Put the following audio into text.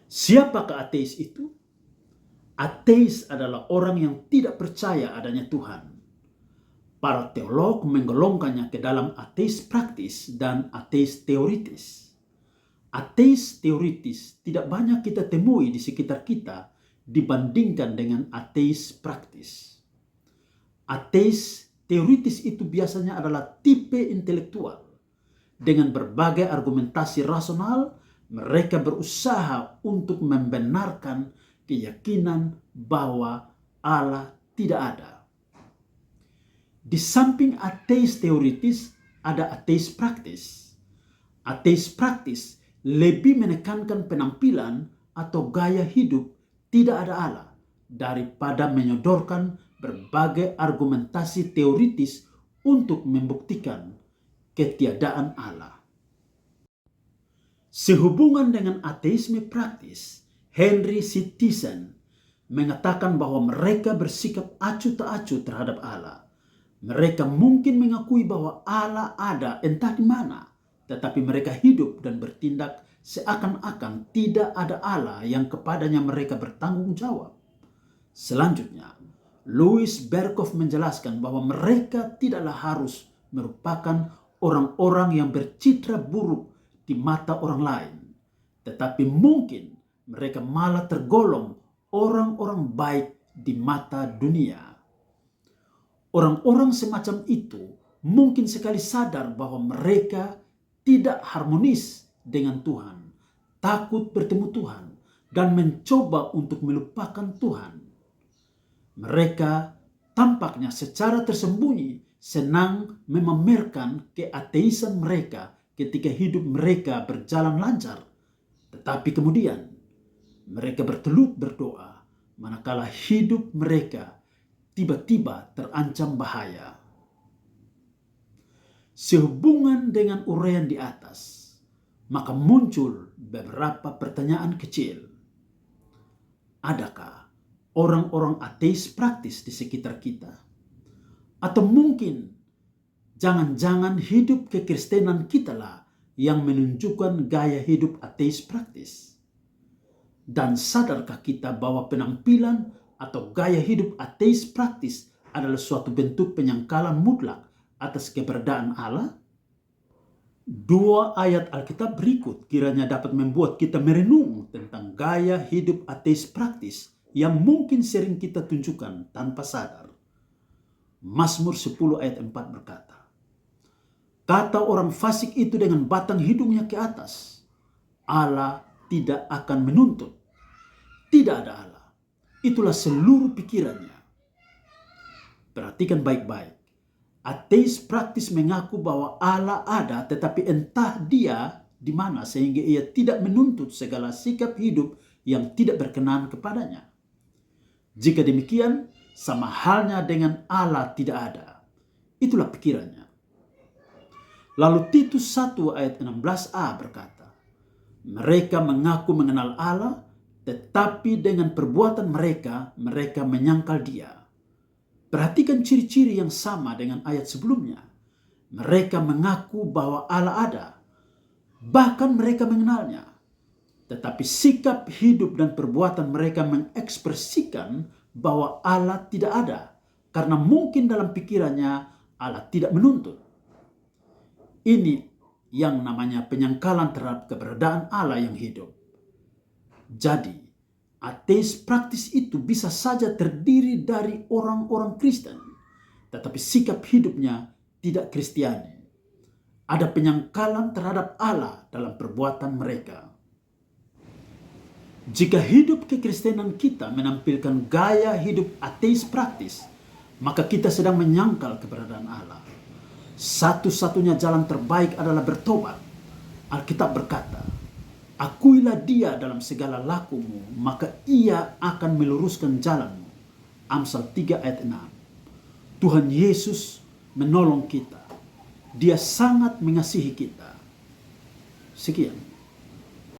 Siapakah ateis itu? Ateis adalah orang yang tidak percaya adanya Tuhan. Para teolog menggolongkannya ke dalam ateis praktis dan ateis teoritis. Ateis teoritis tidak banyak kita temui di sekitar kita dibandingkan dengan ateis praktis. Ateis teoritis itu biasanya adalah tipe intelektual. Dengan berbagai argumentasi rasional, mereka berusaha untuk membenarkan keyakinan bahwa Allah tidak ada. Di samping ateis teoritis, ada ateis praktis. Ateis praktis lebih menekankan penampilan atau gaya hidup tidak ada Allah daripada menyodorkan berbagai argumentasi teoritis untuk membuktikan ketiadaan Allah. Sehubungan dengan ateisme praktis, Henry C. Thyssen mengatakan bahwa mereka bersikap acuh tak acuh terhadap Allah. Mereka mungkin mengakui bahwa Allah ada entah di mana, tetapi mereka hidup dan bertindak seakan-akan tidak ada Allah yang kepadanya mereka bertanggung jawab. Selanjutnya, Louis Berkhof menjelaskan bahwa mereka tidaklah harus merupakan orang-orang yang bercitra buruk di mata orang lain, tetapi mungkin mereka malah tergolong orang-orang baik di mata dunia. Orang-orang semacam itu mungkin sekali sadar bahwa mereka tidak harmonis dengan Tuhan, takut bertemu Tuhan, dan mencoba untuk melupakan Tuhan. Mereka tampaknya secara tersembunyi senang memamerkan keateisan mereka ketika hidup mereka berjalan lancar. Tetapi kemudian mereka bertelut berdoa manakala hidup mereka tiba-tiba terancam bahaya. Sehubungan dengan uraian di atas, maka muncul beberapa pertanyaan kecil. Adakah orang-orang ateis praktis di sekitar kita? Atau mungkin jangan-jangan hidup kekristenan kita lah yang menunjukkan gaya hidup ateis praktis? Dan sadarkah kita bahwa penampilan atau gaya hidup ateis praktis adalah suatu bentuk penyangkalan mutlak atas keberadaan Allah? Dua ayat Alkitab berikut kiranya dapat membuat kita merenung tentang gaya hidup ateis praktis yang mungkin sering kita tunjukkan tanpa sadar. Mazmur 10 ayat 4 berkata, "Kata orang fasik itu dengan batang hidungnya ke atas, Allah tidak akan menuntut. Tidak ada Allah. Itulah seluruh pikirannya." Perhatikan baik-baik. Ateis praktis mengaku bahwa Allah ada, tetapi entah dia di mana sehingga ia tidak menuntut segala sikap hidup yang tidak berkenan kepadanya. Jika demikian, sama halnya dengan Allah tidak ada. Itulah pikirannya. Lalu Titus 1 ayat 16a berkata, "Mereka mengaku mengenal Allah, tetapi dengan perbuatan mereka, mereka menyangkal dia." Perhatikan ciri-ciri yang sama dengan ayat sebelumnya. Mereka mengaku bahwa Allah ada, bahkan mereka mengenalnya. Tetapi sikap hidup dan perbuatan mereka mengekspresikan bahwa Allah tidak ada, karena mungkin dalam pikirannya Allah tidak menuntut. Ini yang namanya penyangkalan terhadap keberadaan Allah yang hidup. Jadi, ateis praktis itu bisa saja terdiri dari orang-orang Kristen, tetapi sikap hidupnya tidak Kristiani. Ada penyangkalan terhadap Allah dalam perbuatan mereka. Jika hidup kekristenan kita menampilkan gaya hidup ateis praktis, maka kita sedang menyangkal keberadaan Allah. Satu-satunya jalan terbaik adalah bertobat. Alkitab berkata, "Akuilah dia dalam segala lakumu, maka ia akan meluruskan jalanmu." Amsal 3 ayat 6. Tuhan Yesus menolong kita. Dia sangat mengasihi kita. Sekian.